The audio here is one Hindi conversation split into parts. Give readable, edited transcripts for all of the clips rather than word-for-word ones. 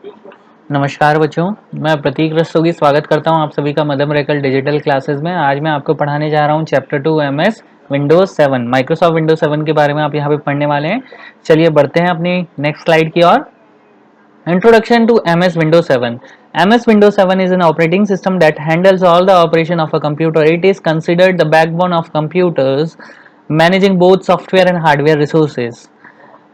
नमस्कार बच्चों, मैं प्रतीक रस्तोगी स्वागत करता हूं आप सभी का मदम रेकल डिजिटल क्लासेस में। आज मैं आपको पढ़ाने जा रहा हूं chapter 2 MS Windows 7 Microsoft Windows 7 के बारे में आप यहां पे पढ़ने वाले हैं। चलिए बढ़ते हैं अपनी नेक्स्ट स्लाइड की ओर। Introduction to MS Windows 7. MS Windows 7 is an operating system that handles all the operation of a computer. It is considered the backbone of computers, managing both software and hardware resources.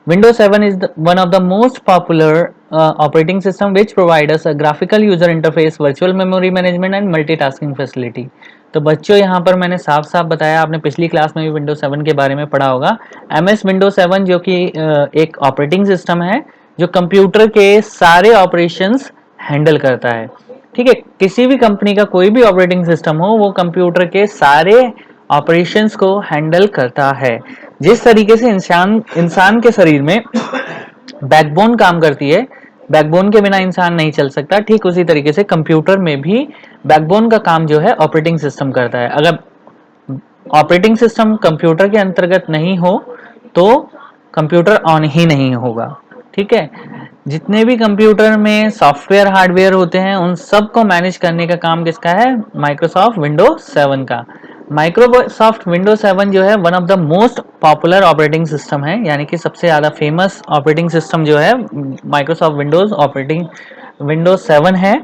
Windows 7 is one of the most popular operating system which provides us a graphical user interface, virtual memory management and multitasking facility. तो बच्चों यहाँ पर मैंने साफ साफ बताया, आपने पिछली क्लास में भी विंडोज 7 के बारे में पढ़ा होगा। MS विंडोज 7 जो कि एक ऑपरेटिंग सिस्टम है जो कंप्यूटर के सारे ऑपरेशंस हैंडल करता है। ठीक है, किसी भी कंपनी का कोई भी ऑपरेटिंग सिस्टम हो वो कंप्यूटर के सारे ऑपरेशंस को हैंडल करता है। जिस तरीके से इंसान के शरीर में बैकबोन काम करती है, बैकबोन के बिना इंसान नहीं चल सकता, ठीक उसी तरीके से कंप्यूटर में भी बैकबोन का काम जो है ऑपरेटिंग सिस्टम करता है। अगर ऑपरेटिंग सिस्टम कंप्यूटर के अंतर्गत नहीं हो तो कंप्यूटर ऑन ही नहीं होगा। ठीक है, जितने भी कंप्यूटर में सॉफ्टवेयर हार्डवेयर होते हैं उन सब को मैनेज करने का काम किसका है? माइक्रोसॉफ्ट विंडोज 7 का। माइक्रोसॉफ्ट विंडोज 7 जो है one of the most popular operating system है, यानी कि सबसे ज्यादा फेमस ऑपरेटिंग सिस्टम जो है माइक्रोसॉफ्ट विंडोज 7 है।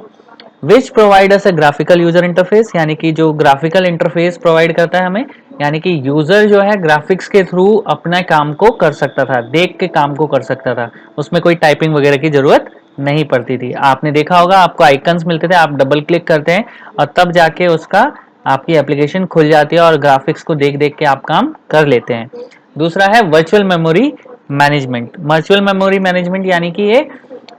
Which provide us a graphical user interface, यानी कि जो ग्राफिकल इंटरफेस प्रोवाइड करता है हमें, यानी कि यूजर जो है ग्राफिक्स के थ्रू अपने काम को कर सकता था, देख के काम को कर सकता था, उसमें कोई टाइपिंग वगैरह की जरूरत नहीं पड़ती थी। आपने देखा होगा आपको आइकन्स मिलते थे, आप डबल क्लिक करते हैं और तब जाके उसका आपकी एप्लीकेशन खुल जाती है और ग्राफिक्स को देख देख के आप काम कर लेते हैं। दूसरा है virtual memory management. Virtual memory management यानी कि ये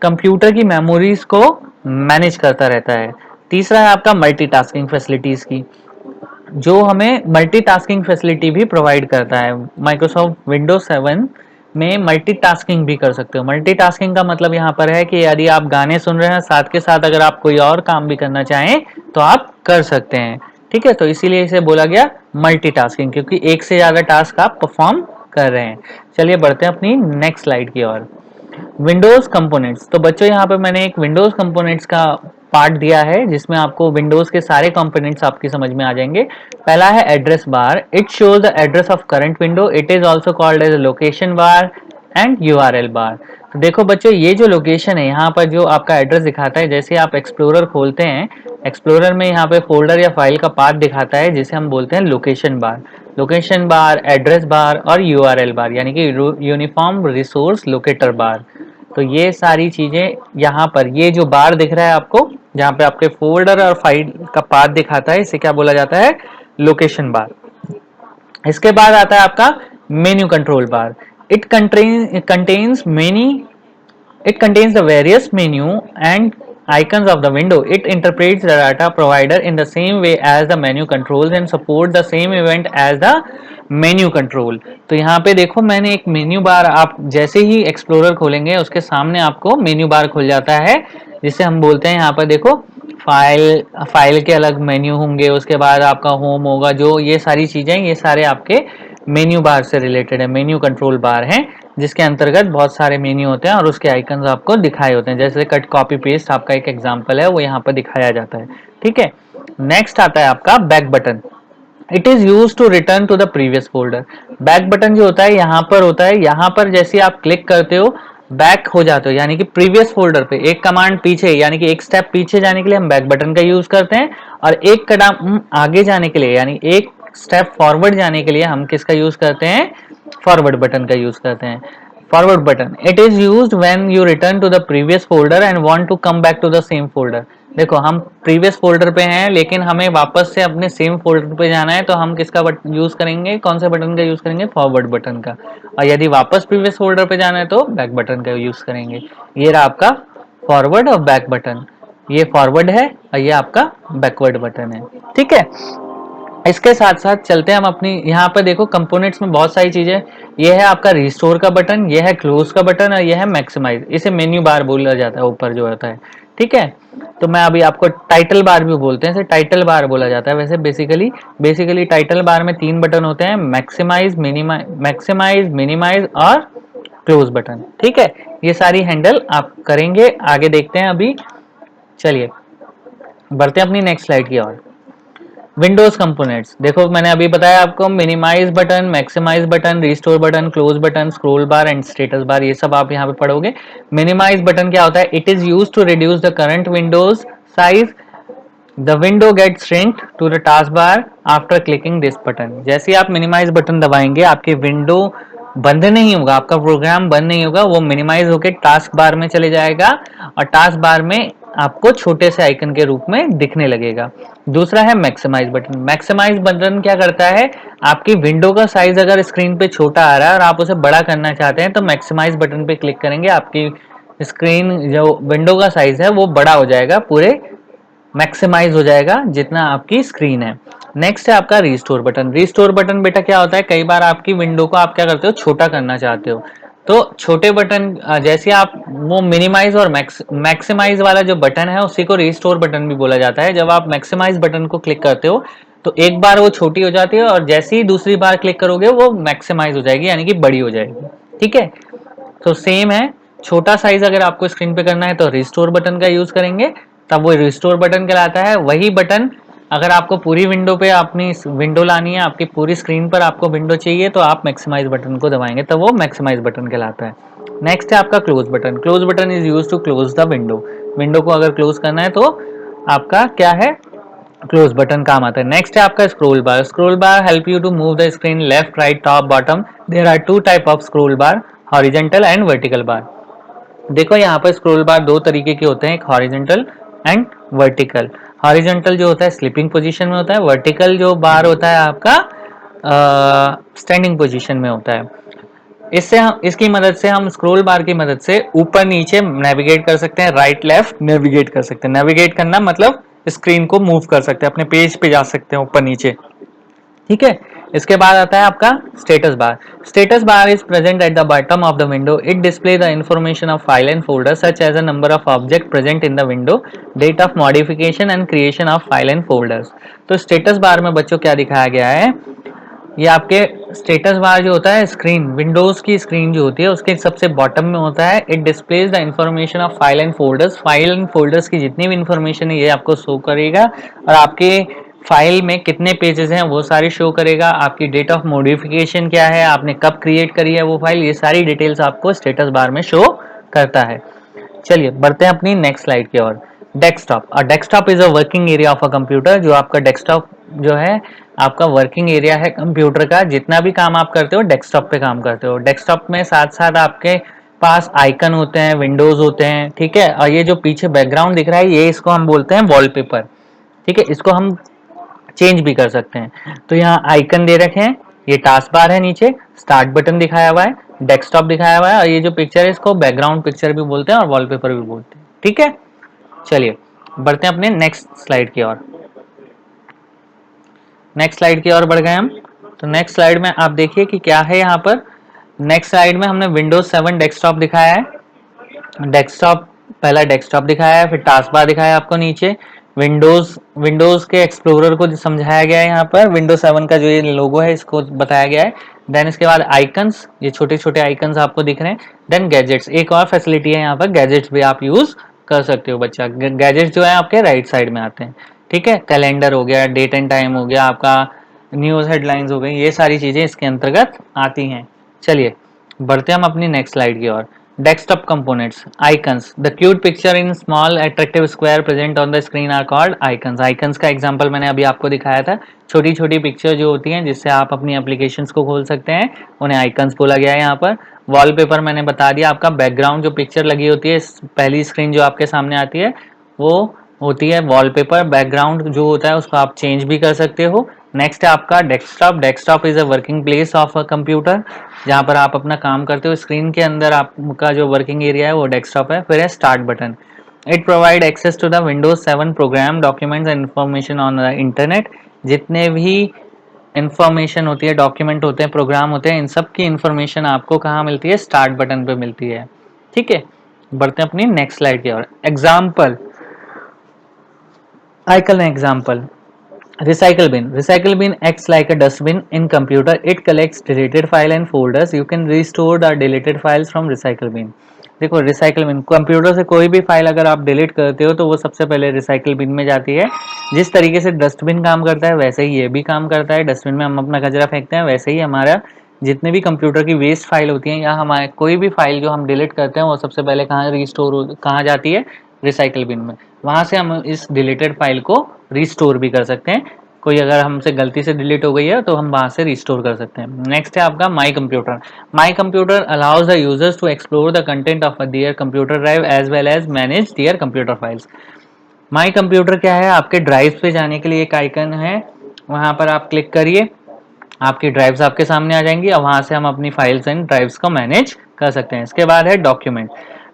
कंप्यूटर की मेमोरीज को मैनेज करता रहता है। तीसरा है आपका मल्टीटास्किंग फैसिलिटीज की, जो हमें मल्टीटास्किंग फैसिलिटी भी प्रोवाइड करता है। माइक्रोसॉफ्ट विंडोज 7 में मल्टीटास्किंग भी कर सकते हो। मल्टीटास्किंग का मतलब यहाँ पर है कि यदि आप गाने सुन रहे हैं साथ के साथ अगर आप कोई और काम भी करना चाहें तो आप कर सकते हैं। ठीक है, तो इसीलिए इसे बोला गया मल्टीटास्किंग, क्योंकि एक से ज्यादा टास्क आप परफॉर्म कर रहे हैं। चलिए बढ़ते हैं अपनी नेक्स्ट स्लाइड की ओर। Windows components. तो बच्चों यहाँ पे मैंने एक विंडोज कंपोनेंट्स का पार्ट दिया है जिसमें आपको विंडोज के सारे कंपोनेंट्स आपकी समझ में आ जाएंगे। पहला है address bar. It shows the address of current window. It is also called as location bar and URL bar. तो देखो बच्चों, ये जो लोकेशन है यहाँ पर जो आपका एड्रेस दिखाता है, जैसे आप एक्सप्लोरर खोलते हैं, एक्सप्लोरर में यहाँ पे फोल्डर या फाइल का पाथ दिखाता है जिसे हम बोलते हैं location bar. Location bar, address bar और यूआरएल बार, यानी कि यूनिफॉर्म रिसोर्स लोकेटर बार। तो ये सारी चीजें यहाँ पर, ये जो बार दिख रहा है आपको जहाँ पे आपके फोल्डर और फाइल का पाथ दिखाता है, इसे क्या बोला जाता है? Location bar. इसके बाद आता है आपका menu control bar. It contains many It contains the various menu and icons of the window. It interprets the data provider in the same way as the menu controls and support the same event as the menu control. तो यहाँ पे देखो मैंने एक मेन्यू बार, आप जैसे ही एक्सप्लोरर खोलेंगे उसके सामने आपको मेन्यू बार खुल जाता है, जिसे हम बोलते हैं यहाँ पर देखो फाइल के अलग मेन्यू होंगे, उसके बाद आपका होम होगा, जो ये सारी चीजें ये सारे आपके मेन्यू बार से रिलेटेड है, मेन्यू कंट्रोल बार है, जिसके अंतर्गत बहुत सारे मेन्यू होते हैं और उसके आइकन्स आपको दिखाए होते हैं। जैसे कट कॉपी पेस्ट आपका एक एग्जांपल है, वो यहाँ पर दिखाया जाता है। ठीक है, नेक्स्ट आता है आपका back button. It is use to return to the previous folder. Back button जो होता है यहाँ पर होता है, यहाँ पर जैसे आप क्लिक करते हो बैक हो जाते हो, यानी कि प्रीवियस फोल्डर पे एक कमांड पीछे, यानी कि एक स्टेप पीछे जाने के लिए हम बैक बटन का यूज करते हैं, और एक कदम आगे जाने के लिए, यानी एक स्टेप फॉरवर्ड जाने के लिए हम किसका यूज करते हैं? फॉरवर्ड बटन का यूज करते हैं। Forward button, it is used when you return to the previous folder and want to come back to the same folder. देखो हम प्रीवियस फोल्डर पे हैं लेकिन हमें वापस से अपने सेम फोल्डर पे जाना है, तो हम किसका यूज करेंगे? कौन से बटन का यूज करेंगे? फॉरवर्ड बटन का। और यदि वापस प्रीवियस फोल्डर पे जाना है तो बैक बटन का यूज करेंगे। ये रहा आपका फॉरवर्ड और बैक बटन। ये फॉरवर्ड है और ये आपका बैकवर्ड बटन है। ठीक है, इसके साथ साथ चलते हैं हम अपनी, यहाँ पर देखो कंपोनेंट्स में बहुत सारी चीजें। ये है आपका रिस्टोर का बटन, ये है क्लोज का बटन और ये है मैक्सिमाइज। इसे मेन्यू बार बोला जाता है ऊपर जो होता है। ठीक है, तो मैं अभी आपको टाइटल बार भी बोलते हैं, इसे टाइटल बार बोला जाता है। वैसे बेसिकली टाइटल बार में 3 बटन होते हैं, मैक्सिमाइज, मिनिमाइज और क्लोज बटन। ठीक है, ये सारी हैंडल आप करेंगे। आगे देखते हैं अभी। चलिए बढ़ते हैं अपनी नेक्स्ट स्लाइड की ओर। विंडोज कंपोनेंट्स, देखो मैंने अभी बताया आपको minimise button, maximise button, restore button, close button, scroll bar and status bar, ये सब आप यहाँ पे पढ़ोगे। मिनिमाइज बटन क्या होता है? It is used to reduce the current windows size. The window get shrink to the task bar after clicking this button. जैसे आप मिनिमाइज बटन दबाएंगे आपकी विंडो बंद नहीं होगा, आपका प्रोग्राम बंद नहीं होगा, वो मिनिमाइज होकर टास्क बार में चले जाएगा और टास्क बार में आपको छोटे से आइकन के रूप में दिखने लगेगा। दूसरा है मैक्सिमाइज बटन। मैक्सिमाइज बटन क्या करता है? आपकी विंडो का साइज अगर स्क्रीन पे छोटा आ रहा है और आप उसे बड़ा करना चाहते हैं तो मैक्सिमाइज बटन पे क्लिक करेंगे, आपकी स्क्रीन जो विंडो का साइज है वो बड़ा हो जाएगा, पूरे मैक्सिमाइज हो जाएगा जितना आपकी स्क्रीन है। नेक्स्ट है आपका रिस्टोर बटन। रिस्टोर बटन बेटा क्या होता है? कई बार आपकी विंडो को आप क्या करते हो? छोटा करना चाहते हो, तो छोटे बटन जैसे आप वो मिनिमाइज और मैक्सिमाइज वाला जो बटन है उसी को रिस्टोर बटन भी बोला जाता है। जब आप मैक्सिमाइज बटन को क्लिक करते हो तो एक बार वो छोटी हो जाती है और जैसे ही दूसरी बार क्लिक करोगे वो मैक्सिमाइज हो जाएगी, यानी कि बड़ी हो जाएगी। ठीक है, तो सेम है। छोटा साइज अगर आपको स्क्रीन पे करना है तो रिस्टोर बटन का यूज करेंगे, तब वो रिस्टोर बटन कहलाता है। वही बटन अगर आपको पूरी विंडो पे अपनी विंडो लानी है, आपकी पूरी स्क्रीन पर आपको विंडो चाहिए, तो आप मैक्सिमाइज बटन को दबाएंगे तब वो मैक्सिमाइज बटन कहलाता है। नेक्स्ट है आपका close button. Close button is use to close the window. Window को अगर क्लोज करना है तो आपका क्या है? क्लोज बटन काम आता है। नेक्स्ट है आपका scroll bar. Scroll bar help you to move the screen left, right, top, bottom. There are two type of scroll bar, horizontal and vertical bar. देखो यहाँ पर स्क्रोल बार दो तरीके के होते हैं, एक हॉरिजेंटल एंड वर्टिकल। हॉरिजेंटल जो होता है स्लीपिंग पोजीशन में होता है, वर्टिकल जो बार होता है आपका स्टैंडिंग पोजीशन में होता है। इससे हम इसकी मदद से हम स्क्रोल बार की मदद से ऊपर नीचे नेविगेट कर सकते हैं, राइट लेफ्ट नेविगेट कर सकते हैं। नेविगेट करना मतलब स्क्रीन को मूव कर सकते हैं, अपने पेज पे जा सकते हैं ऊपर नीचे। ठीक है, इसके बाद आता है आपका status bar. Status bar is present at the bottom of the window. It display the information of file and folder such as a number of object present in the window, date of modification and creation of file and folders. तो स्टेटस बार में बच्चों क्या दिखाया गया है? ये आपके स्टेटस बार जो होता है स्क्रीन, विंडोज की स्क्रीन जो होती है उसके सबसे बॉटम में होता है। It displays the information of file and folders. File and folders की जितनी भी इंफॉर्मेशन है ये आपको शो करेगा, और आपके फाइल में कितने पेजेस हैं वो सारी शो करेगा। आपकी डेट ऑफ मॉडिफिकेशन क्या है, आपने कब क्रिएट करी है वो फाइल, ये सारी डिटेल्स आपको स्टेटस बार में शो करता है। चलिए बढ़ते हैं अपनी नेक्स्ट स्लाइड की ओर। Desktop. A desktop is a working area of a computer. जो आपका डेस्कटॉप जो है आपका वर्किंग एरिया है कंप्यूटर का, जितना भी काम आप करते हो डेस्कटॉप पे काम करते हो। डेस्कटॉप में साथ साथ आपके पास आइकन होते हैं, विंडोज होते हैं। ठीक है, और ये जो पीछे बैकग्राउंड दिख रहा है ये इसको हम बोलते हैं वॉलपेपर। ठीक है, इसको हम चेंज भी कर सकते हैं। तो यहाँ आइकन दे रखे हैं, ये टास्क बार है, नीचे स्टार्ट बटन दिखाया हुआ है, डेस्कटॉप दिखाया हुआ है, और ये जो पिक्चर है इसको बैकग्राउंड पिक्चर भी बोलते हैं और वॉलपेपर भी बोलते हैं। ठीक है, चलिए बढ़ते हैं अपने नेक्स्ट स्लाइड की ओर। नेक्स्ट स्लाइड की ओर बढ़ गए हम। तो नेक्स्ट स्लाइड में आप देखिए कि क्या है यहाँ पर। नेक्स्ट स्लाइड में हमने विंडोज 7 डेस्कटॉप दिखाया है। डेस्कटॉप, पहला डेस्कटॉप दिखाया है, फिर टास्क बार दिखाया है आपको नीचे। विंडोज के एक्सप्लोरर को समझाया गया है यहाँ पर। विंडोज 7 का जो ये लोगो है इसको बताया गया है। देन इसके बाद आइकन्स, ये छोटे छोटे आइकन्स आपको दिख रहे हैं। देन गैजेट्स, एक और फैसिलिटी है यहाँ पर, गैजेट्स भी आप यूज कर सकते हो बच्चा। गैजेट्स जो है आपके राइट साइड में आते हैं। ठीक है, कैलेंडर हो गया, डेट एंड टाइम हो गया, आपका न्यूज हेडलाइंस हो गई, ये सारी चीजें इसके अंतर्गत आती हैं। चलिए बढ़ते हम अपनी नेक्स्ट स्लाइड की ओर। Desktop components, icons. The cute picture in small attractive square present on the screen are called icons. Icons का एग्जांपल मैंने अभी आपको दिखाया था। छोटी छोटी पिक्चर जो होती हैं जिससे आप अपनी एप्लीकेशंस को खोल सकते हैं, उन्हें आइकन्स बोला गया है यहाँ पर। वॉलपेपर मैंने बता दिया, आपका बैकग्राउंड जो पिक्चर लगी होती है, पहली स्क्रीन जो आपके सामने आती है वो होती है वॉलपेपर। बैकग्राउंड जो होता है उसको आप चेंज भी कर सकते हो। नेक्स्ट है आपका desktop. Desktop is a working place of a computer, जहाँ पर आप अपना काम करते हो। स्क्रीन के अंदर आपका जो वर्किंग एरिया है वो डेस्कटॉप है। फिर है start button. It provide access to the windows 7 program, documents and information on the internet. जितने भी इंफॉर्मेशन होती है, डॉक्यूमेंट होते हैं, प्रोग्राम होते हैं, इन सब की इंफॉर्मेशन आपको कहाँ मिलती है? स्टार्ट बटन पे मिलती है। ठीक है, बढ़ते हैं अपनी नेक्स्ट स्लाइड की ओर। Example, icon example. Recycle bin. Recycle bin acts like a dustbin in computer. It collects deleted file and folders. You can restore the deleted files from recycle bin. देखो रिसाइकल बिन, कंप्यूटर से कोई भी फाइल अगर आप डिलीट करते हो तो वो सबसे पहले रिसाइकल बिन में जाती है। जिस तरीके से डस्टबिन काम करता है वैसे ही ये भी काम करता है। डस्टबिन में हम अपना कचरा फेंकते हैं, वैसे ही हमारा जितने भी कंप्यूटर की वेस्ट फाइल होती है या हमारे कोई भी फाइल जो हम डिलीट करते हैं वो सबसे पहले कहाँ रिस्टोर कहाँ जाती है, रिसाइकल बिन में। वहां से हम इस डिलीटेड फाइल को रिस्टोर भी कर सकते हैं। कोई अगर हमसे गलती से डिलीट हो गई है तो हम वहां से रिस्टोर कर सकते हैं। नेक्स्ट है आपका my computer. My computer allows the users to explore the content of their computer drive as well as manage their computer files. My computer क्या है, आपके ड्राइव पे जाने के लिए एक आइकन है, वहां पर आप क्लिक करिए, आपकी ड्राइव्स आपके सामने आ जाएंगी और वहां से हम अपनी फाइल्स एंड ड्राइव्स को मैनेज कर सकते हैं। इसके बाद है डॉक्यूमेंट।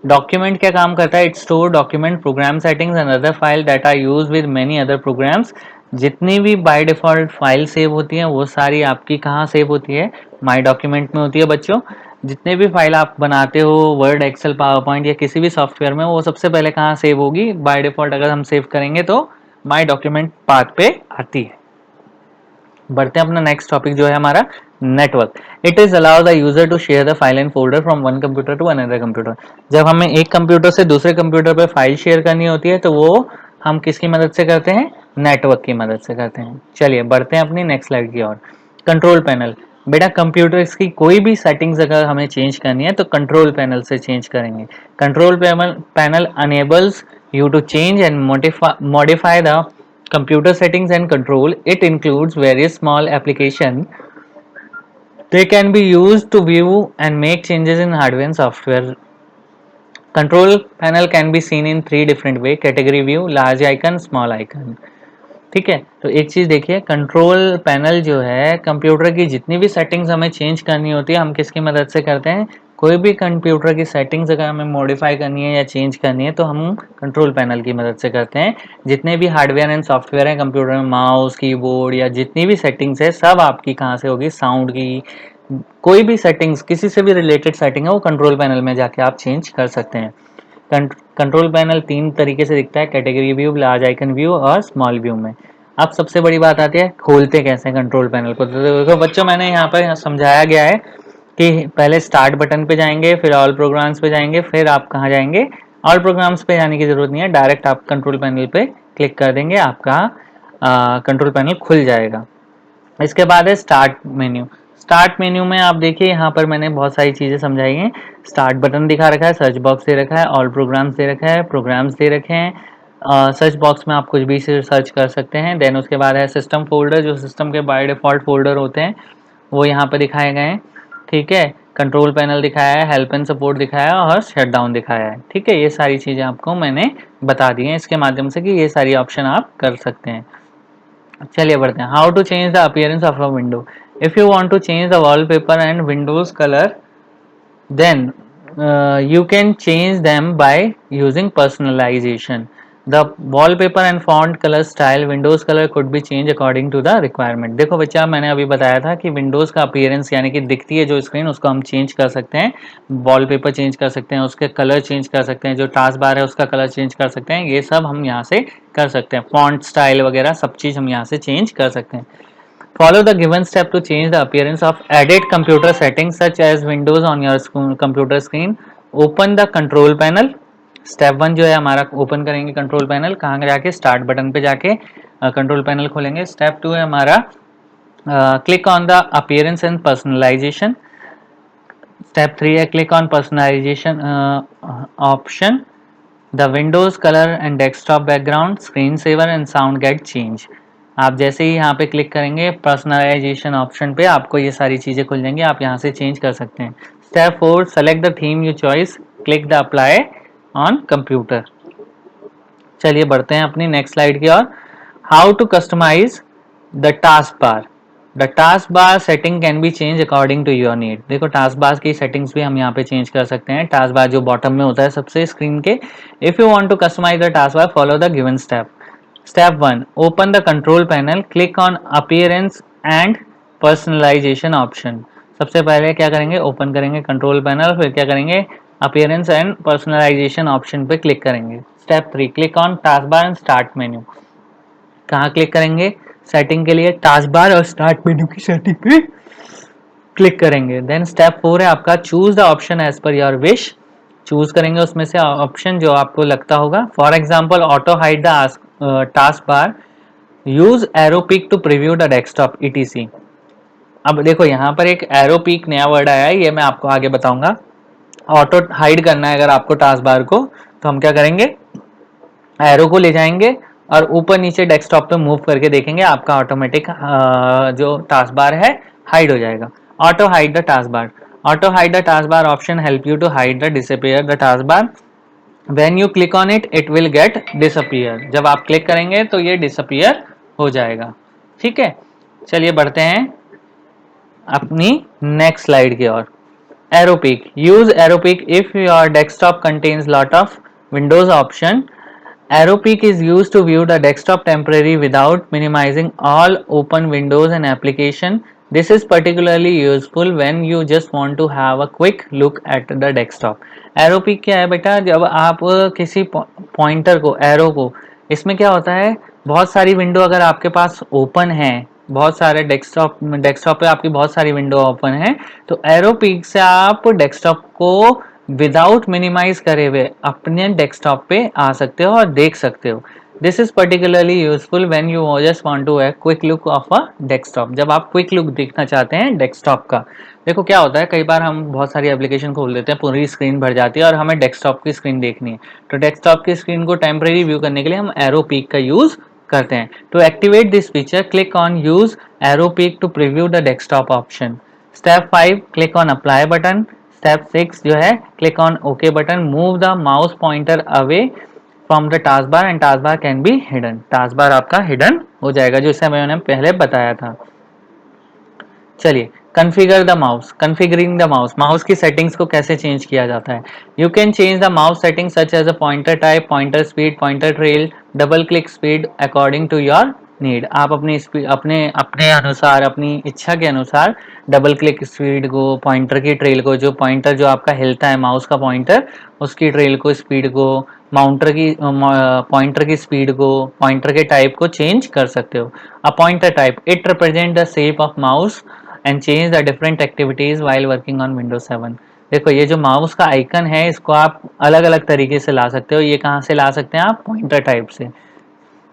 डॉक्यूमेंट क्या काम करता है, it store document program settings and other file that are used with many other programs. जितनी भी बाय डिफॉल्ट फाइल सेव होती हैं वो सारी आपकी कहाँ सेव होती है, माई डॉक्यूमेंट में होती है बच्चों। जितने भी फाइल आप बनाते हो वर्ड, एक्सेल, पावर पॉइंट या किसी भी सॉफ्टवेयर में, वो सबसे पहले कहाँ सेव होगी, बाय डिफॉल्ट अगर हम सेव करेंगे तो माई डॉक्यूमेंट पाथ पे आती है। बढ़ते हैं अपना नेक्स्ट टॉपिक जो है हमारा network. It is allow the user to share the file and folder from one computer to another computer. जब हमें एक कंप्यूटर से दूसरे कंप्यूटर पे फाइल शेयर करनी होती है तो वो हम किसकी मदद से करते हैं, नेटवर्क की मदद से करते हैं। चलिए बढ़ते हैं अपनी नेक्स्ट स्लाइड की ओर। Control panel. बेटा कंप्यूटर की कोई भी सेटिंग्स अगर हमें चेंज करनी है तो कंट्रोल पैनल से चेंज करेंगे। Control panel enables you to change and modify the computer settings and control. It includes various small applications. They can be used to view and make changes in hardware and software. Control panel can be seen in three different way: category view, large icon, small icon. ठीक है, तो एक चीज देखिए, कंट्रोल पैनल जो है कंप्यूटर की जितनी भी सेटिंग्स हमें चेंज करनी होती है हम किसकी मदद से करते हैं, कोई भी कंप्यूटर की सेटिंग्स अगर हमें मॉडिफाई करनी है या चेंज करनी है तो हम कंट्रोल पैनल की मदद से करते हैं। जितने भी हार्डवेयर एंड सॉफ्टवेयर है कंप्यूटर में, माउस, कीबोर्ड या जितनी भी सेटिंग्स है सब आपकी कहाँ से होगी, साउंड की, कोई भी सेटिंग्स किसी से भी रिलेटेड सेटिंग है वो कंट्रोल पैनल में जाके आप चेंज कर सकते हैं। कंट्रोल पैनल तीन तरीके से दिखता है, category view, large icon view और स्मॉल व्यू में। अब सबसे बड़ी बात आती है खोलते कैसे कंट्रोल पैनल को। तो देखो बच्चों मैंने यहाँ पर समझाया गया है कि पहले स्टार्ट बटन पे जाएंगे, फिर ऑल प्रोग्राम्स पे जाएंगे, फिर आप कहाँ जाएंगे, ऑल प्रोग्राम्स पे जाने की जरूरत नहीं है, डायरेक्ट आप कंट्रोल पैनल पे क्लिक कर देंगे, आपका कंट्रोल पैनल खुल जाएगा। इसके बाद है स्टार्ट मेन्यू। स्टार्ट मेन्यू में आप देखिए यहाँ पर मैंने बहुत सारी चीज़ें समझाई हैं। स्टार्ट बटन दिखा रखा है, सर्च बॉक्स दे रखा है, ऑल प्रोग्राम्स दे रखा है, प्रोग्राम्स दे रखे हैं, सर्च बॉक्स में आप कुछ भी सर्च कर सकते हैं। देन उसके बाद है सिस्टम फोल्डर, जो सिस्टम के बाय डिफॉल्ट फोल्डर होते हैं वो यहाँ पर दिखाए गए हैं। ठीक है, कंट्रोल पैनल दिखाया है, हेल्प एंड सपोर्ट दिखाया है और शट डाउन दिखाया है। ठीक है, ये सारी चीज़ें आपको मैंने बता दी हैं इसके माध्यम से कि ये सारी ऑप्शन आप कर सकते हैं। चलिए बढ़ते हैं। How to change the appearance of a window. If you want to change the wallpaper and windows colour then you can change them by using personalization. The wallpaper and font color style, windows color could be changed according to the requirement. देखो बच्चा मैंने अभी बताया था कि विंडोज का अपीयरेंस यानी कि दिखती है जो स्क्रीन उसको हम चेंज कर सकते हैं, वॉलपेपर चेंज कर सकते हैं, उसके कलर चेंज कर सकते हैं, जो टास्क बार है उसका कलर चेंज कर सकते हैं, ये सब हम यहाँ से कर सकते हैं। फॉन्ट स्टाइल वगैरह सब चीज़ हम यहाँ से चेंज कर सकते हैं। Follow the given step to change the appearance of edit computer settings such as windows on your computer screen. Open the control panel. Step one जो है हमारा ओपन करेंगे कंट्रोल पैनल, कहाँ जाके, स्टार्ट बटन पे जाके कंट्रोल पैनल खोलेंगे। स्टेप टू है हमारा click on the appearance and personalisation. Step three है click on personalisation option. The Windows colour and desktop background, screen saver and sound get change. आप जैसे ही यहाँ पे क्लिक करेंगे पर्सनलाइजेशन ऑप्शन पे आपको ये सारी चीज़ें खुल जाएंगी, आप यहाँ से चेंज कर सकते हैं। Step four, select the theme you choice, click the apply on computer. चलिए बढ़ते हैं अपनी नेक्स्ट स्लाइड की ओर। How to customise the task bar. The task bar setting can be change according to your need. देखो टास्क बार की सेटिंग्स भी हम यहाँ पे चेंज कर सकते हैं। टास्क बार जो बॉटम में होता है सबसे स्क्रीन के, if you want to customise the task bar follow the given step. Step 1. Open the control panel. Click on Appearance and Personalization option. सबसे पहले क्या करेंगे, ओपन करेंगे कंट्रोल पैनल, फिर क्या करेंगे, अपीयरेंस एंड पर्सनलाइजेशन ऑप्शन पे क्लिक करेंगे। Step 3. Click on task bar and start menu. कहाँ क्लिक करेंगे, सेटिंग के लिए टास्क बार और स्टार्ट मेन्यू की सेटिंग पे क्लिक करेंगे। देन स्टेप 4 है आपका choose the option as per your wish. Choose करेंगे उसमें से ऑप्शन जो आपको लगता होगा। For example auto hide the task bar, use aero peek to preview the desktop etc। अब देखो यहाँ पर एक एरो पिक नया वर्ड आया है, ये मैं आपको आगे बताऊंगा। ऑटो हाइड करना है अगर आपको टास्क बार को, तो हम क्या करेंगे, एरो को ले जाएंगे और ऊपर नीचे डेस्कटॉप पे मूव करके देखेंगे आपका ऑटोमेटिक जो टास्क बार है हाइड हो जाएगा। Auto hide the task bar, auto hide the task bar option help you to hide the disappear the task bar, when you click on it it will get disappear. जब आप क्लिक करेंगे तो ये डिसअपीयर हो जाएगा। ठीक है, चलिए बढ़ते हैं अपनी नेक्स्ट स्लाइड की ओर। Aero peek, use aero peek if your desktop contains lot of windows option. Arrow peak is used to view the desktop temporarily without minimizing all open windows and application. This is particularly useful when you just want to have a quick look at the desktop. Arrow peak क्या है बेटा, जब आप किसी पॉइंटर को, एरो को, इसमें क्या होता है, बहुत सारी विंडो अगर आपके पास ओपन है, बहुत सारे डेस्कटॉप पे आपकी बहुत सारी विंडो ओपन है, तो एरो पीक से आप डेस्कटॉप को विदाउट मिनिमाइज करे हुए अपने डेस्कटॉप पे आ सकते हो और देख सकते हो। This is particularly useful when you just want to have quick look of a desktop, जब आप क्विक लुक देखना चाहते हैं डेस्कटॉप का। देखो क्या होता है, कई बार हम बहुत सारी एप्लीकेशन खोल देते हैं, पूरी स्क्रीन भर जाती है और हमें डेस्कटॉप की स्क्रीन देखनी है, तो डेस्कटॉप की स्क्रीन को टेम्परेरी व्यू करने के लिए हम एरो पीक का यूज करते हैं। To activate this feature click on use arrow peek to preview the desktop option. Step 5 click on apply button. Step 6 जो है click on okay button, move the mouse pointer away from the task bar and task bar can be hidden. Task bar आपका हिडन हो जाएगा, जो इसे मैंने पहले बताया था। चलिए, configure the mouse, configuring the mouse, mouse की सेटिंग्स को कैसे चेंज किया जाता है। You can change the mouse setting such as a pointer type, pointer speed, pointer trail, double click speed according to your need. आप अपनी स्पीड अपने अपने अनुसार, अपनी इच्छा के अनुसार डबल क्लिक स्पीड को, पॉइंटर की ट्रेल को, जो पॉइंटर जो आपका हिलता है माउस का पॉइंटर, उसकी ट्रेल को, स्पीड को, माउंटर की पॉइंटर की स्पीड को, पॉइंटर के टाइप को चेंज कर सकते हो। अ pointer type, it represent the shape of mouse and change the different activities while working on Windows 7। देखो ये जो माउस का आइकन है, इसको आप अलग अलग तरीके से ला सकते हो। ये कहाँ से ला सकते हैं आप, पॉइंटर टाइप से।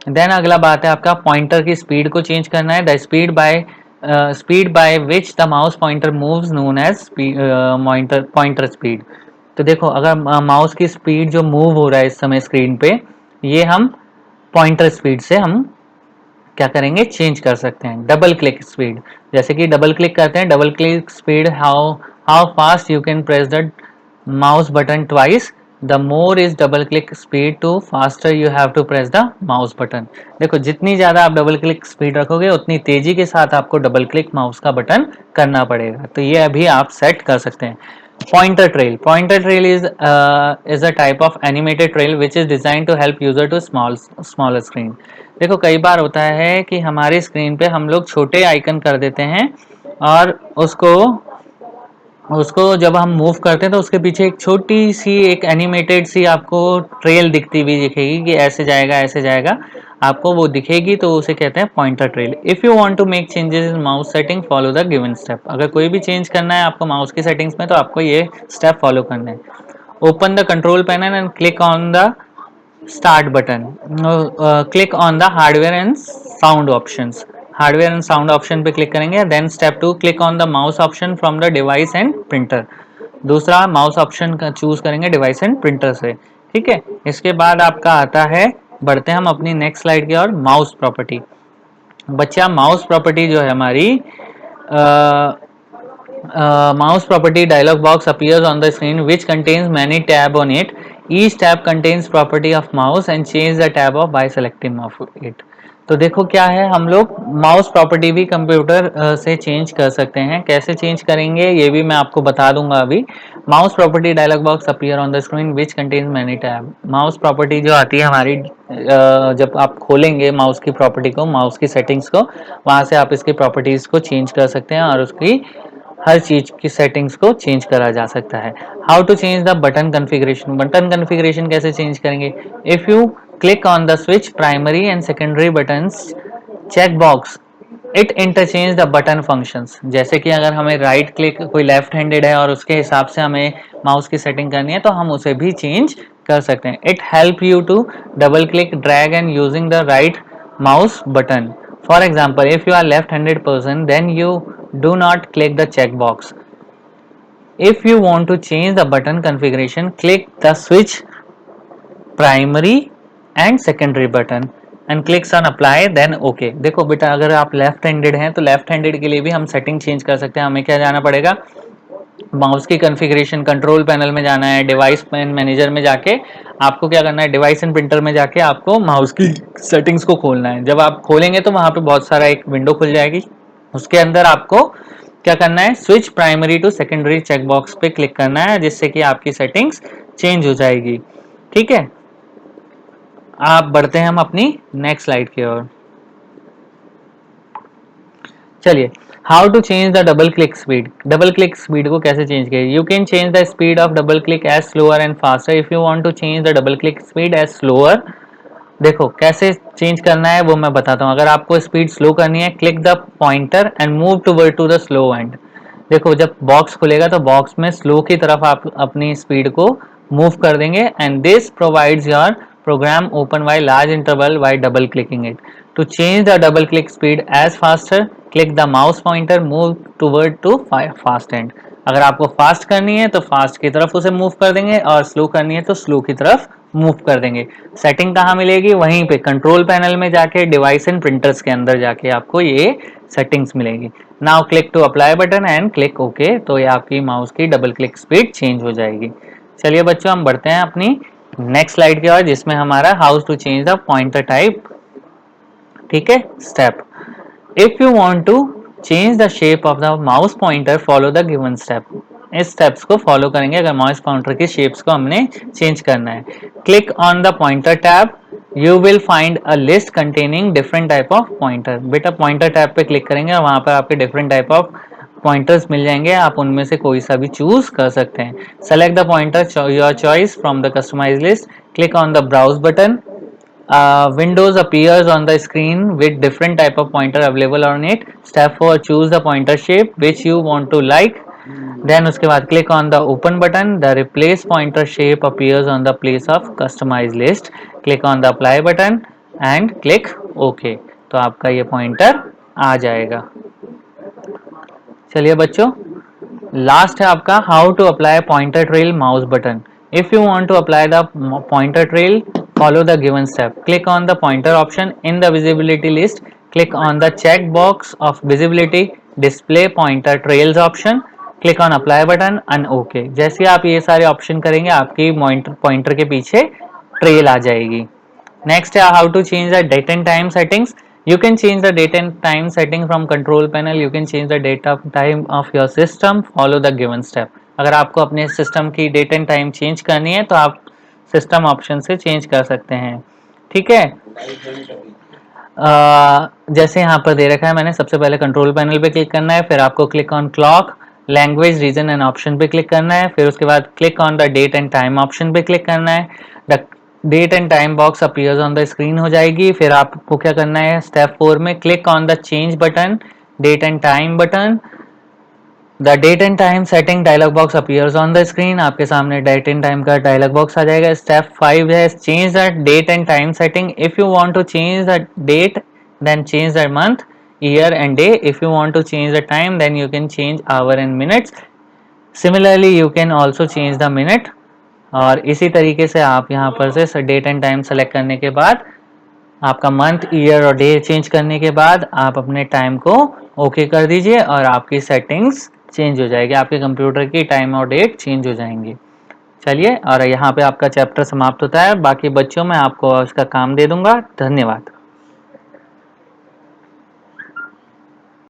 देन अगला बात है आपका पॉइंटर की स्पीड को चेंज करना है। The speed by which the mouse pointer moves known as pointer speed. तो देखो अगर माउस की स्पीड जो मूव हो रहा है इस समय स्क्रीन पे, ये हम पॉइंटर स्पीड से हम क्या करेंगे, चेंज कर सकते हैं। डबल क्लिक स्पीड, जैसे कि डबल क्लिक करते हैं, double click speed, how how fast you can press the mouse button twice, the more is double click speed to faster you have to press the mouse button. देखो जितनी ज्यादा आप डबल क्लिक स्पीड रखोगे उतनी तेजी के साथ आपको डबल क्लिक माउस का बटन करना पड़ेगा, तो ये अभी आप सेट कर सकते हैं। Pointer trail, pointer trail is a type of animated trail which is designed to help user to smaller screen। देखो कई बार होता है कि हमारी स्क्रीन पे हम लोग छोटे आइकन कर देते हैं और उसको उसको जब हम मूव करते हैं तो उसके पीछे एक छोटी सी एक एनिमेटेड सी आपको ट्रेल दिखती हुई दिखेगी कि ऐसे जाएगा ऐसे जाएगा, आपको वो दिखेगी, तो उसे कहते हैं pointer trail. If you want to make changes in mouse setting follow the given step. अगर कोई भी चेंज करना है आपको माउस की सेटिंग्स में, तो आपको ये स्टेप फॉलो करना है। Open the control panel and click on the start button, click on the hardware and sound options. Hardware and sound option पे क्लिक करेंगे। Then step 2 click on the mouse option from the device and printer. दूसरा माउस ऑप्शन का चूज करेंगे डिवाइस एंड प्रिंटर से। ठीक है, इसके बाद आपका आता है, बढ़ते हैं हम अपनी नेक्स्ट स्लाइड की ओर, माउस प्रॉपर्टी। बच्चा माउस प्रॉपर्टी जो है हमारी, mouse property dialog box appears on the screen which contains many tabs on it. Each tab contains property of mouse and change the tab of by selecting of it। तो देखो क्या है, हम लोग माउस प्रॉपर्टी भी कंप्यूटर से चेंज कर सकते हैं। कैसे चेंज करेंगे ये भी मैं आपको बता दूंगा अभी। Mouse property dialog box appear on the screen which contains many tab. Mouse property जो आती है हमारी, जब आप खोलेंगे माउस की प्रॉपर्टी को, माउस की सेटिंग्स को, वहां से आप इसकी प्रॉपर्टीज को चेंज कर सकते हैं और उसकी हर चीज की सेटिंग्स को चेंज करा जा सकता है। How to change the button configuration, button configuration कैसे चेंज करेंगे। If you click on the switch primary and secondary buttons check box it interchange the button functions, जैसे कि अगर हमें राइट क्लिक, कोई लेफ्ट हैंडेड है और उसके हिसाब से हमें माउस की सेटिंग करनी है तो हम उसे भी चेंज कर सकते हैं. It help you to double click, drag and using the right mouse button. For example, if you are left handed person then you do not click the checkbox. If you want to change the button configuration, click the switch primary and secondary button and clicks on apply then OK. देखो बेटा, अगर आप लेफ्ट हैंडेड हैं तो लेफ्ट हैंडेड के लिए भी हम सेटिंग चेंज कर सकते हैं. हमें क्या जाना पड़ेगा, माउस की कॉन्फ़िगरेशन कंट्रोल पैनल में जाना है, डिवाइस मैनेजर में जाके आपको क्या करना है, डिवाइस एंड प्रिंटर में जाके आपको माउस की सेटिंग्स को खोलना है. जब आप खोलेंगे तो वहां पे बहुत सारा एक विंडो खुल जाएगी. उसके अंदर आपको क्या करना है, switch primary to secondary checkbox पे क्लिक करना है, जिससे कि आपकी सेटिंग्स चेंज हो जाएगी. ठीक है, आप बढ़ते हैं हम अपनी नेक्स्ट स्लाइड की ओर. चलिए, how to change the double click speed. Double click speed को कैसे चेंज करें. You can change the speed of double click as slower and faster. If you want to change the double click speed as slower, देखो कैसे चेंज करना है वो मैं बताता हूँ. अगर आपको स्पीड स्लो करनी है, click the pointer and move toward to the slow end. देखो जब बॉक्स खुलेगा तो बॉक्स में स्लो की तरफ आप अपनी स्पीड को मूव कर देंगे. And this provides your program open by large interval by double clicking it. To change the double click speed as faster, click the mouse pointer, move toward to fast end. अगर आपको फास्ट करनी है तो फास्ट की तरफ उसे मूव कर देंगे और स्लो करनी है तो स्लो की तरफ मूव कर देंगे. सेटिंग कहाँ मिलेगी, वहीं पे कंट्रोल पैनल में जाके डिवाइस एंड प्रिंटर्स के अंदर जाके आपको ये सेटिंग्स मिलेगी. Now click to apply button and click okay. तो ये आपकी माउस की डबल क्लिक स्पीड चेंज हो जाएगी. चलिए बच्चों, हम बढ़ते हैं अपनी नेक्स्ट स्लाइड की ओर, जिसमें हमारा how to change the pointer type. ठीक है, step. If you want to change the shape of the mouse pointer, follow the given step. इस स्टेप्स को फॉलो करेंगे अगर माउस पॉइंटर की शेप्स को हमने चेंज करना है. Click on the pointer tab. You will find a list containing different type of pointer. बेटा पॉइंटर टैब पे क्लिक करेंगे और वहां पर आपके डिफरेंट टाइप ऑफ पॉइंटर्स मिल जाएंगे. आप उनमें से कोई सा भी चूज कर सकते हैं. Select the pointer your choice from the customize list. Click on the browse button. Windows appears on the screen with different type of pointer available on it. Step 4, choose the pointer shape which you want to like. Then उसके बाद click on the open button. The replace pointer shape appears on the place of customize list. Click on the apply button and click OK. तो आपका ये पॉइंटर आ जाएगा. चलिए बच्चों, लास्ट है आपका how to apply pointer trail mouse button. If you want to apply the pointer trail, follow the given step. Click on the pointer option in the visibility list. Click on the check box of visibility display pointer trails option. Click on apply button and OK. जैसे आप ये सारे ऑप्शन करेंगे आपकी पॉइंटर के पीछे ट्रेल आ जाएगी. नेक्स्ट है how to change the date and time settings. You can change the date and time setting from control panel. You can change the date of time of your system. Follow the given step. अगर आपको अपने सिस्टम की डेट एंड टाइम चेंज करनी है तो आप सिस्टम ऑप्शन से चेंज कर सकते हैं. ठीक है, जैसे यहाँ पर दे रखा है मैंने, सबसे पहले कंट्रोल पैनल पे क्लिक करना है, फिर आपको click on clock, language, region and option पे क्लिक करना है, फिर उसके बाद click on the date and time option पे क्लिक करना है. The date and time box appears on the screen हो जाएगी. फिर आपको क्या करना है, स्टेप 4 में click on the change button, date and time button. The date and time setting dialog box appears on the screen. आपके सामने डेट एंड टाइम का डायलॉग बॉक्स आ जाएगा. स्टेप 5 है change the date and time setting. If you want to change the date then change the month, year and day. If you want to change the time then you can change hour and minutes. Similarly you can also change the minute. और इसी तरीके से आप यहाँ पर से डेट एंड टाइम सेलेक्ट करने के बाद आपका मंथ, ईयर और डे चेंज करने के बाद आप अपने टाइम को ओके कर दीजिए और आपकी सेटिंग्स चेंज हो जाएगी. आपके कंप्यूटर की टाइम और डेट चेंज हो जाएंगी. चलिए, और यहाँ पे आपका चैप्टर समाप्त होता है. बाकी बच्चों मैं आपको इसका काम दे दूंगा. धन्यवाद.